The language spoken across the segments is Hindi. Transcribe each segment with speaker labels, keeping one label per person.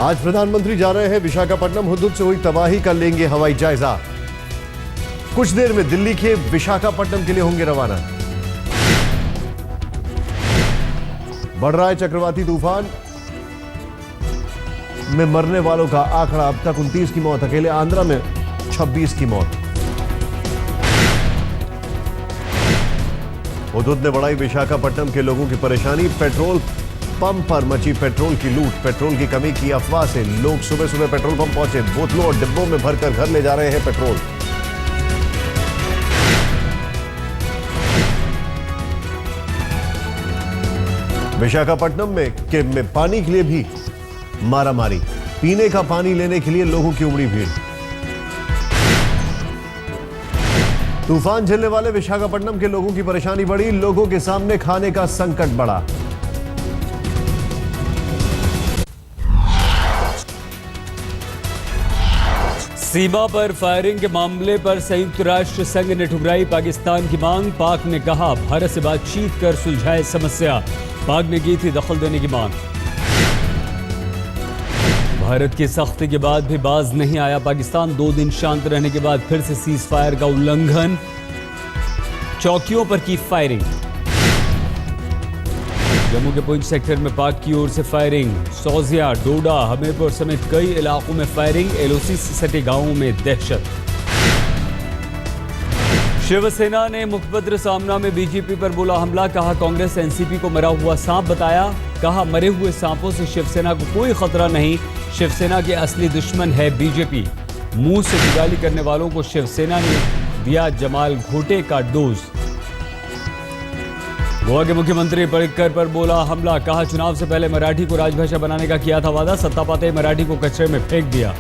Speaker 1: आज प्रधानमंत्री जा रहे हैं विशाखापट्टनम। हुदूद से हुई तबाही का लेंगे हवाई जायजा। कुछ देर में दिल्ली के विशाखापट्टनम के लिए होंगे रवाना। बढ़ रहा है चक्रवाती तूफान में मरने वालों का आंकड़ा। अब तक 29 की मौत, अकेले आंध्रा में 26 की मौत। हुदूद ने बढ़ाई विशाखापट्टनम के लोगों की परेशानी। पेट्रोल पंप पर मची पेट्रोल की लूट। पेट्रोल की कमी की अफवाह से लोग सुबह सुबह पेट्रोल पंप पहुंचे। बोतलों और डिब्बों में भरकर घर ले जा रहे हैं पेट्रोल। विशाखापट्टनम में पानी के लिए भी मारामारी। पीने का पानी लेने के लिए लोगों की उमड़ी भीड़। तूफान झेलने वाले विशाखापट्टनम के लोगों की परेशानी बढ़ी। लोगों के सामने खाने का संकट बढ़ा।
Speaker 2: सीमा पर फायरिंग के मामले पर संयुक्त राष्ट्र संघ ने ठुकराई पाकिस्तान की मांग। पाक ने कहा भारत से बातचीत कर सुलझाए समस्या। पाक ने की थी दखल देने की मांग। भारत की सख्ती के बाद भी बाज नहीं आया पाकिस्तान। 2 दिन शांत रहने के बाद फिर से सीज फायर का उल्लंघन। चौकियों पर की फायरिंग। जम्मू के पुंछ सेक्टर में पाक की ओर से फायरिंग। सौजिया, डोडा, हमीरपुर समेत कई इलाकों में फायरिंग। एलओसी से सटे गांवों में दहशत। शिवसेना ने मुखपत्र सामना में बीजेपी पर बोला हमला। कहा कांग्रेस एनसीपी को मरा हुआ सांप बताया। कहा मरे हुए सांपों से शिवसेना को कोई खतरा नहीं। शिवसेना के असली दुश्मन है बीजेपी। मुंह से दिगाली करने वालों को शिवसेना ने दिया जमाल घोटे का डोज। गोवा के मुख्यमंत्री पर्रिकर पर बोला हमला। कहा चुनाव से पहले मराठी को राजभाषा बनाने का किया था वादा। सत्ता पाते ही मराठी को कचरे में फेंक दिया।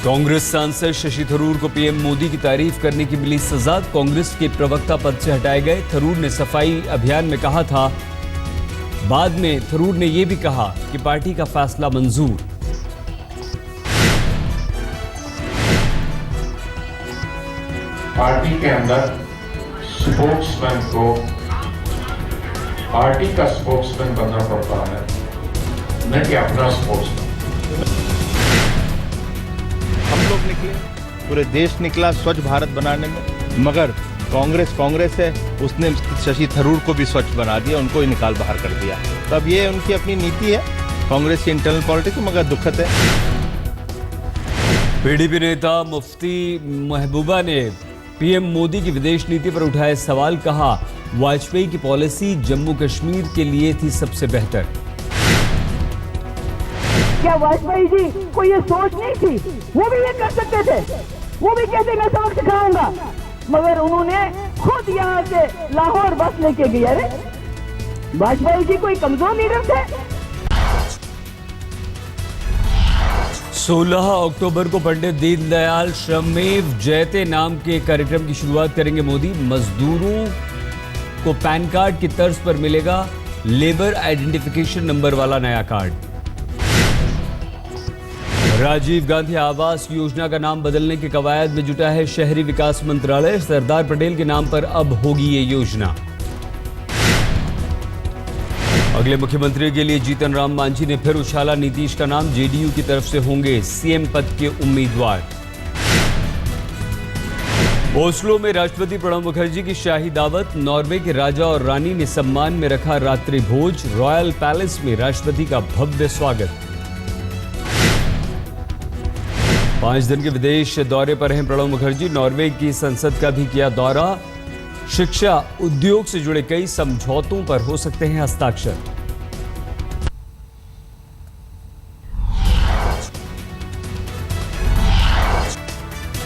Speaker 2: कांग्रेस सांसद शशि थरूर को पीएम मोदी की तारीफ करने की मिली सजा। कांग्रेस के प्रवक्ता पद से हटाए गए। थरूर ने सफाई अभियान में कहा था। बाद में थरूर ने यह भी कहा कि पार्टी का फैसला मंजूर।
Speaker 3: पार्टी के अंदर स्पोक्समैन को पार्टी का स्पोक्समैन बनना पड़ता है, न कि अपना स्पोक्समैन।
Speaker 4: हम लोग निकले, पूरे देश निकला स्वच्छ भारत बनाने में, मगर कांग्रेस है, उसने शशि थरूर को भी स्वच्छ बना दिया, उनको ही निकाल बाहर कर दिया। तब ये उनकी अपनी नीति है कांग्रेस की इंटरनल पॉलिटिक्स, मगर दुखद है।
Speaker 2: पीडीपी नेता मुफ्ती महबूबा ने पीएम मोदी की विदेश नीति पर उठाए सवाल। कहा वाजपेयी की पॉलिसी जम्मू कश्मीर के लिए थी सबसे बेहतर।
Speaker 5: क्या वाजपेयी जी को ये सोच नहीं थी? वो भी ये कर सकते थे, वो भी कहते मैं सबक सिखाऊंगा, मगर उन्होंने खुद यहाँ से लाहौर बस लेके गया। अरे वाजपेयी जी कोई कमजोर लीडर थे?
Speaker 2: 16 अक्टूबर को पंडित दीनदयाल श्रमेव जयते नाम के कार्यक्रम की शुरुआत करेंगे मोदी। मजदूरों को पैन कार्ड की तर्ज पर मिलेगा लेबर आइडेंटिफिकेशन नंबर वाला नया कार्ड। राजीव गांधी आवास योजना का नाम बदलने के कवायद में जुटा है शहरी विकास मंत्रालय। सरदार पटेल के नाम पर अब होगी ये योजना। अगले मुख्यमंत्री के लिए जीतन राम मांझी ने फिर उछाला नीतीश का नाम। जेडीयू की तरफ से होंगे सीएम पद के उम्मीदवार। ओस्लो में राष्ट्रपति प्रणब मुखर्जी की शाही दावत। नॉर्वे के राजा और रानी ने सम्मान में रखा रात्रि भोज। रॉयल पैलेस में राष्ट्रपति का भव्य स्वागत। 5 दिन के विदेश दौरे पर हैं प्रणब मुखर्जी। नॉर्वे की संसद का भी किया दौरा। शिक्षा, उद्योग से जुड़े कई समझौतों पर हो सकते हैं हस्ताक्षर।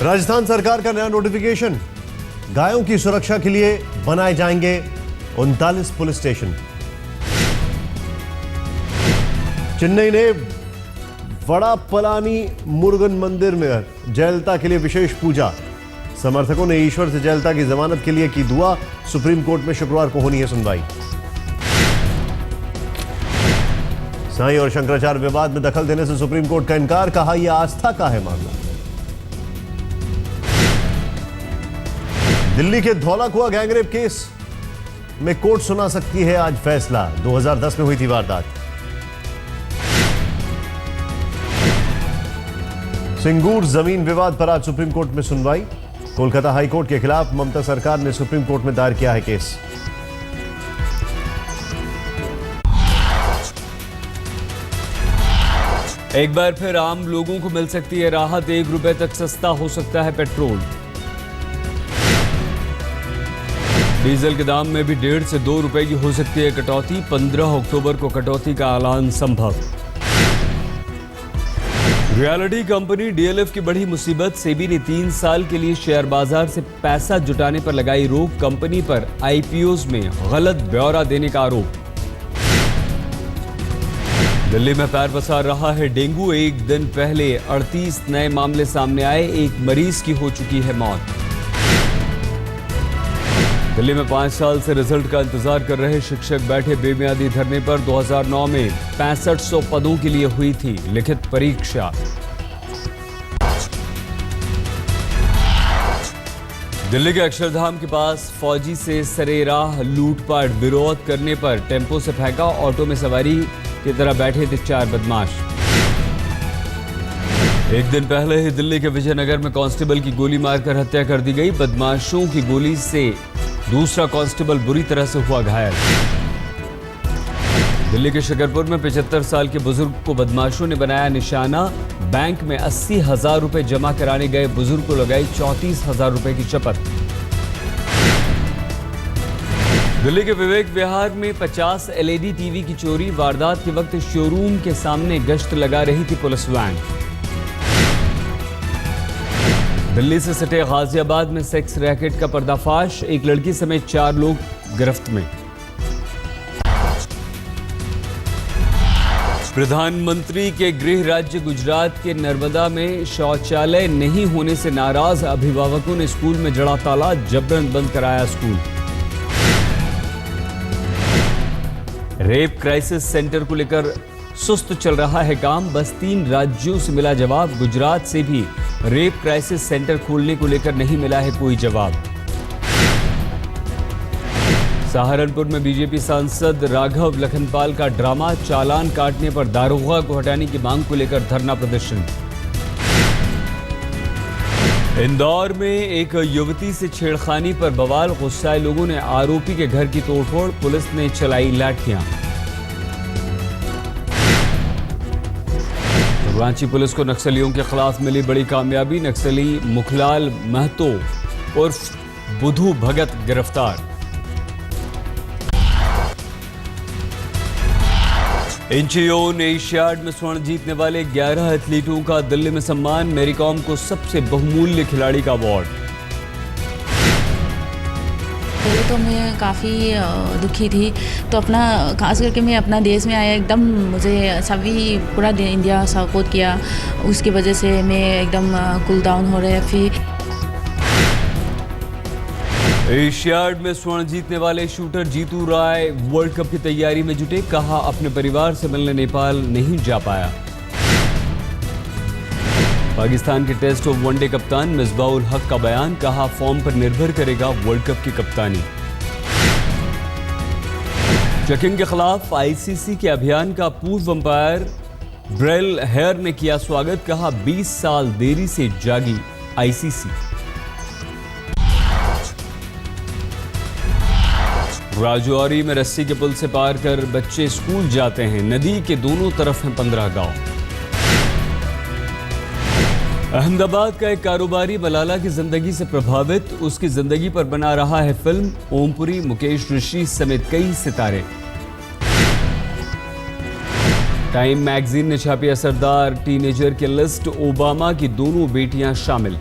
Speaker 1: राजस्थान सरकार का नया नोटिफिकेशन। गायों की सुरक्षा के लिए बनाए जाएंगे 39 पुलिस स्टेशन। चेन्नई ने वड़ा पलानी मुरुगन मंदिर में जयललिता के लिए विशेष पूजा। समर्थकों ने ईश्वर से जयललिता की जमानत के लिए की दुआ। सुप्रीम कोर्ट में शुक्रवार को होनी है सुनवाई। साईं और शंकराचार्य विवाद में दखल देने से सुप्रीम कोर्ट का इनकार। कहा यह आस्था का है मामला। दिल्ली के धौलाकुआं गैंगरेप केस में कोर्ट सुना सकती है आज फैसला। 2010 में हुई थी वारदात। सिंगूर जमीन विवाद पर आज सुप्रीम कोर्ट में सुनवाई। कोलकाता हाई कोर्ट के खिलाफ ममता सरकार ने सुप्रीम कोर्ट में दायर किया है केस।
Speaker 2: एक बार फिर आम लोगों को मिल सकती है राहत, 1 रुपए तक सस्ता हो सकता है पेट्रोल। डीजल के दाम में भी 1.5 से 2 रुपए की हो सकती है कटौती। 15 अक्टूबर को कटौती का ऐलान संभव। रियलिटी कंपनी डीएलएफ की बड़ी मुसीबत। सेबी ने 3 साल के लिए शेयर बाजार से पैसा जुटाने पर लगाई रोक। कंपनी पर आईपीओज में गलत ब्यौरा देने का आरोप। दिल्ली में पैर पसार रहा है डेंगू। एक दिन पहले 38 नए मामले सामने आए। एक मरीज की हो चुकी है मौत। दिल्ली में 5 साल से रिजल्ट का इंतजार कर रहे शिक्षक बैठे बेमियादी धरने पर। 2009 में 6500 पदों के लिए हुई थी लिखित परीक्षा। दिल्ली के अक्षरधाम के पास फौजी से सरेराह लूटपाट। विरोध करने पर टेम्पो से फेंका। ऑटो में सवारी की तरह बैठे थे 4 बदमाश। एक दिन पहले ही दिल्ली के विजयनगर में कांस्टेबल की गोली मारकर हत्या कर दी गई। बदमाशों की गोली से दूसरा कांस्टेबल बुरी तरह से हुआ घायल। दिल्ली के शकरपुर में 75 साल के बुजुर्ग को बदमाशों ने बनाया निशाना। बैंक में 80,000 रुपए जमा कराने गए बुजुर्ग को लगाई 34,000 रुपए की शपथ। दिल्ली के विवेक विहार में 50 एलईडी टीवी की चोरी। वारदात के वक्त शोरूम के सामने गश्त लगा रही थी पुलिस वैन। दिल्ली से सटे गाजियाबाद में सेक्स रैकेट का पर्दाफाश। एक लड़की समेत 4 लोग गिरफ्त में। प्रधानमंत्री के गृह राज्य गुजरात के नर्मदा में शौचालय नहीं होने से नाराज अभिभावकों ने स्कूल में जड़ा ताला। जबरन बंद कराया स्कूल। रेप क्राइसिस सेंटर को लेकर सुस्त चल रहा है काम। बस 3 राज्यों से मिला जवाब। गुजरात से भी रेप क्राइसिस सेंटर खोलने को लेकर नहीं मिला है कोई जवाब। सहारनपुर में बीजेपी सांसद राघव लखनपाल का ड्रामा। चालान काटने पर दारोगा को हटाने की मांग को लेकर धरना प्रदर्शन। इंदौर में एक युवती से छेड़खानी पर बवाल। गुस्साए लोगों ने आरोपी के घर की तोड़फोड़। पुलिस ने चलाई लाठियां। रांची पुलिस को नक्सलियों के खिलाफ मिली बड़ी कामयाबी। नक्सली मुखलाल महतो उर्फ बुधू भगत गिरफ्तार। इंचियोन एशियाड में स्वर्ण जीतने वाले 11 एथलीटों का दिल्ली में सम्मान। मैरी कॉम को सबसे बहुमूल्य खिलाड़ी का अवार्ड।
Speaker 6: पहले तो मैं काफ़ी दुखी थी, तो अपना खास करके मैं अपना देश में आया एकदम, मुझे सभी पूरा इंडिया सपोर्ट किया। उसकी वजह से मैं एकदम कूल डाउन हो रहा है। फिर
Speaker 2: एशियाड में स्वर्ण जीतने वाले शूटर जीतू राय वर्ल्ड कप की तैयारी में जुटे। कहा अपने परिवार से मिलने नेपाल नहीं जा पाया। पाकिस्तान के टेस्ट और वनडे कप्तान मिसबाउल हक का बयान। कहा फॉर्म पर निर्भर करेगा वर्ल्ड कप की कप्तानी। चेकिंग के खिलाफ आईसीसी के अभियान का पूर्व अंपायर ब्रेल हेयर ने किया स्वागत। कहा 20 साल देरी से जागी आईसीसी। राजौरी में रस्सी के पुल से पार कर बच्चे स्कूल जाते हैं। नदी के दोनों तरफ हैं 15 गांव। अहमदाबाद का एक कारोबारी मलाला की जिंदगी से प्रभावित। उसकी जिंदगी पर बना रहा है फिल्म। ओमपुरी, मुकेश ऋषि समेत कई सितारे। टाइम मैगजीन ने छापी असरदार टीनेजर की लिस्ट। ओबामा की दोनों बेटियां शामिल।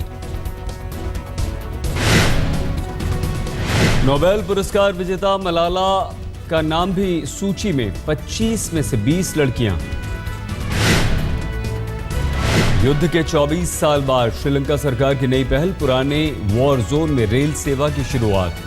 Speaker 2: नोबेल पुरस्कार विजेता मलाला का नाम भी सूची में। 25 में से 20 लड़कियां। युद्ध के 24 साल बाद श्रीलंका सरकार की नई पहल। पुराने वॉर जोन में रेल सेवा की शुरुआत।